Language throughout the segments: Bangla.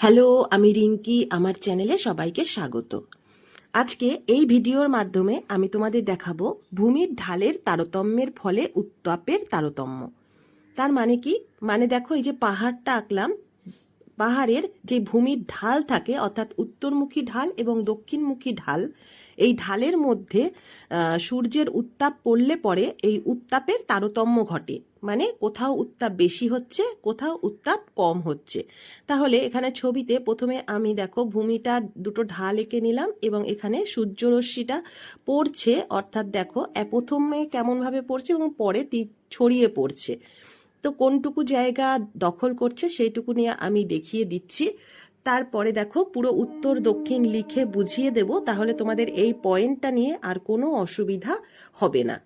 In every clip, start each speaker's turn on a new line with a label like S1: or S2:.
S1: হ্যালো, আমি রিঙ্কি। আমার চ্যানেলে সবাইকে স্বাগত। আজকে এই ভিডিওর মাধ্যমে আমি তোমাদের দেখাবো ভূমির ঢালের তারতম্যের ফলে উত্তাপের তারতম্য। তার মানে কি? মানে দেখো, এই যে পাহাড়টা আঁকলাম, পাহাড়ের যে ভূমির ঢাল থাকে, অর্থাৎ উত্তরমুখী ঢাল এবং দক্ষিণমুখী ঢাল, এই ঢালের মধ্যে সূর্যের উত্তাপ পড়লে পরে এই উত্তাপের তারতম্য ঘটে। মানে কোথাও উত্তাপ বেশি হচ্ছে, কোথাও উত্তাপ কম হচ্ছে। তাহলে এখানে ছবিতে প্রথমে আমি দেখো ভূমিটা দুটো ঢাল এঁকে নিলাম এবং এখানে সূর্যরশ্মিটা পড়ছে, অর্থাৎ দেখো প্রথমে কেমনভাবে পড়ছে এবং পরে ছড়িয়ে পড়ছে। তো কোনটুকু জায়গা দখল করছে সেইটুকু নিয়ে আমি দেখিয়ে দিচ্ছি। তারপরে দেখো পুরো উত্তর দক্ষিণ লিখে বুঝিয়ে দেব, তাহলে তোমাদের এই পয়েন্টটা নিয়ে আর কোনো অসুবিধা হবে না।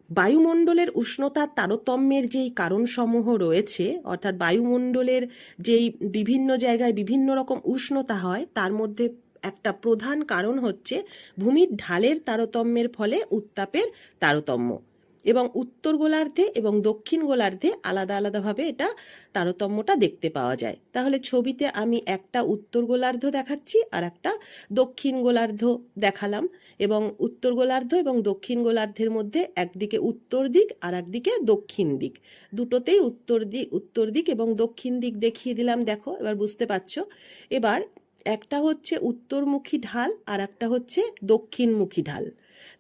S1: বায়ুমণ্ডলের উষ্ণতার তারতম্যের যেই কারণসমূহ রয়েছে, অর্থাৎ বায়ুমণ্ডলের যেই বিভিন্ন জায়গায় বিভিন্ন রকম উষ্ণতা হয়, তার মধ্যে একটা প্রধান কারণ হচ্ছে ভূমির ঢালের তারতম্যের ফলে উত্তাপের তারতম্য। এবং উত্তর গোলার্ধে এবং দক্ষিণ গোলার্ধে আলাদা আলাদাভাবে এটা তারতম্যটা দেখতে পাওয়া যায়। তাহলে ছবিতে আমি একটা উত্তর গোলার্ধ দেখাচ্ছি আর একটা দক্ষিণ গোলার্ধ দেখালাম, এবং উত্তর গোলার্ধ এবং দক্ষিণ গোলার্ধের মধ্যে একদিকে উত্তর দিক আর একদিকে দক্ষিণ দিক, দুটোতেই উত্তর দিক এবং দক্ষিণ দিক দেখিয়ে দিলাম। দেখো, এবার বুঝতে পারছো। এবার একটা হচ্ছে উত্তরমুখী ঢাল আর একটা হচ্ছে দক্ষিণমুখী ঢাল।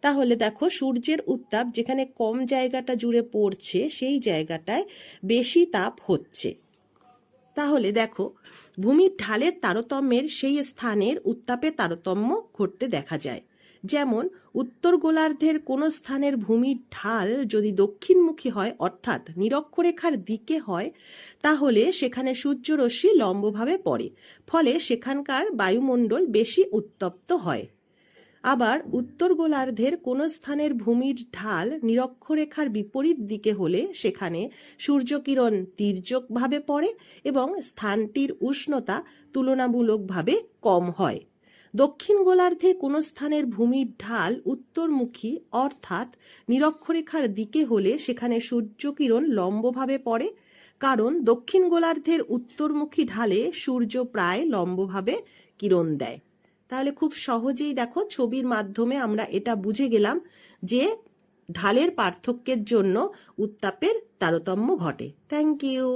S1: তাহলে দেখো, সূর্যের উত্তাপ যেখানে কম জায়গাটা জুড়ে পড়ছে সেই জায়গাটায় বেশি তাপ হচ্ছে। তাহলে দেখো, ভূমির ঢালের তারতম্যের সেই স্থানের উত্তাপে তারতম্য ঘটতে দেখা যায়। যেমন উত্তর গোলার্ধের কোনো স্থানের ভূমির ঢাল যদি দক্ষিণমুখী হয়, অর্থাৎ নিরক্ষরেখার দিকে হয়, তাহলে সেখানে সূর্যরশ্মি লম্বভাবে পড়ে, ফলে সেখানকার বায়ুমণ্ডল বেশি উত্তপ্ত হয়। আবার উত্তর গোলার্ধের কোনো স্থানের ভূমির ঢাল নিরক্ষরেখার বিপরীত দিকে হলে সেখানে সূর্যকিরণ তির্যকভাবে পড়ে এবং স্থানটির উষ্ণতা তুলনামূলকভাবে কম হয়। দক্ষিণ গোলার্ধে কোনো স্থানের ভূমির ঢাল উত্তরমুখী অর্থাৎ নিরক্ষরেখার দিকে হলে সেখানে সূর্যকিরণ লম্বভাবে পড়ে, কারণ দক্ষিণ গোলার্ধের উত্তরমুখী ঢালে সূর্য প্রায় লম্বভাবে কিরণ দেয়। তাহলে খুব সহজেই দেখো, ছবির মাধ্যমে আমরা এটা বুঝে গেলাম যে ঢালের পার্থক্যের জন্য উত্তাপের তারতম্য ঘটে। Thank you.